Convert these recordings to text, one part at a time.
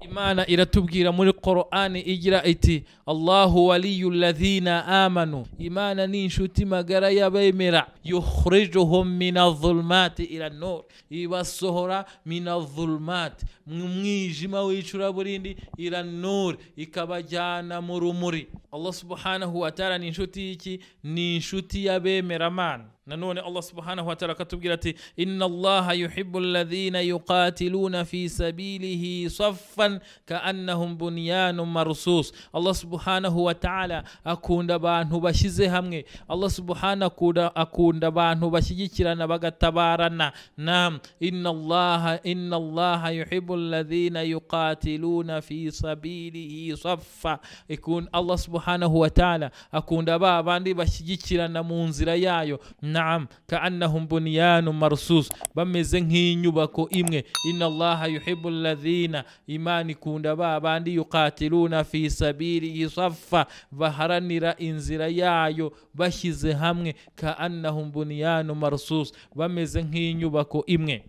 Imana iratubwira muri Qur'ani igira iti Allahu waliyul ladhina amanu, Imana ni inshuti magara y'abemera, yukhrijuhum minadh-dhulumati ila an-nur, ibasohora minadh-dhulumati, mwijima w'icuraburindi ila an-nur, ikabajyana mu rumuri. Allah subhanahu wa ta'ala ni inshuti y'iki? Ni inshuti y'abemera Mana. Nanone Allah subhanahu wa ta'ala akatubwira ati inna Allaha yuhibbul ladhina yuqatiluna fi sabilihi saffan ka'annahum bunyanun marsus. Allah subhanahu wa ta'ala akunda abantu bashyize hamwe. Allah subhanahu akunda abantu bashyigikirana bagatabarana. Naam, inna Allaha yuhibbul ladhina yuqatiluna fi sabilihi saffa. Allah subhanahu wa ta'ala akunda ba bandi bashyigikirana mu nzira yayo. Naam, ka'annahum bunyanun marsus, bameze nk'inyubako imwe. Inna Allaha yuhibbul ladhina, Imana ikunda ba bandi yuqatiluna fi sabilihi saffa, baharanira inzira yayo bashyize hamwe. Ka'annahum bunyanun marsus, bameze nk'inyubako imwe.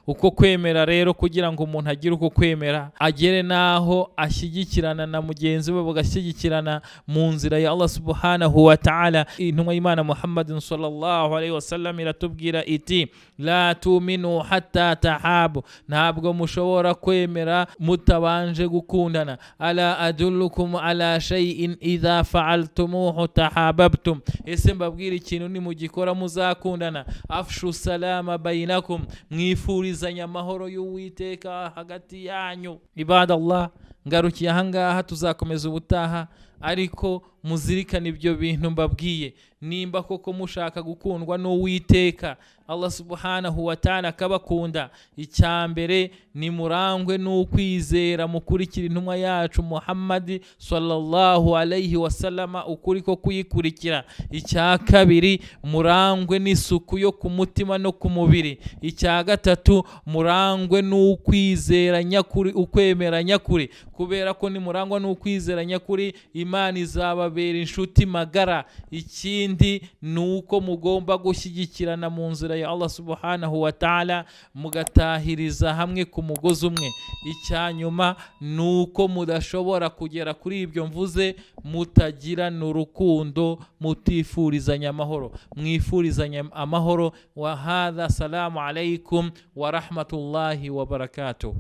Uko kwemera rero, kugira ngo umuntu agire uko kwemera, agere naho ashyigikirana na mugenzi we, bagashyigikirana mu nzira ya Allah subhanahu wa ta'ala. Intumwa y'Imana Muhammadin sallallahu alaihi wasallam iratubwira iti la tuminu hatta tahabu, ntabwo mushobora kwemera mutabanje gukundana. Ala adullukum ala shay'in idha fa'altumuhu tahabbtum, ese mbabwira ikintu ni mugikora muzakundana. Afshu salama bainakum, mwifurizanya amahoro y'Uwiteka hagati yanyu. Ibadallah, ngarukiye ahangaha, tuzakomeza ubutaha, ariko muzirikana ibyo bintu mbabwiye. Nimba koko mushaka gukundwa n'Uwiteka Allah subhanahu wa ta'ala akabakunda, icyambere ni murangwe n'ukwizera, mukurikira intumwa yacu Muhammad sallallahu alayhi wasallama ukuri ko kuyikurikira. Icya kabiri, murangwe n'isuku yo ku mutima no ku mubiri. Icya gatatu, murangwe n'ukwizera nyakuri, ukwemera nyakuri, kubera ko ni murangwa n'ukwizera nyakuri, Imana izababera inshuti magara. Ikindi nuko mugomba gushyigikirana mu nzira ya Allah subhanahu wa ta'ala, mugatahiriza hamwe ku mugozi umwe. Icyanyuma nuko mudashobora kugera kuri ibyo mvuze mutagirana urukundo, mutifurizanya amahoro. Mwifurizanya amahoro. Wa hadha, salamu alaykum wa rahmatullahi wa barakatuh.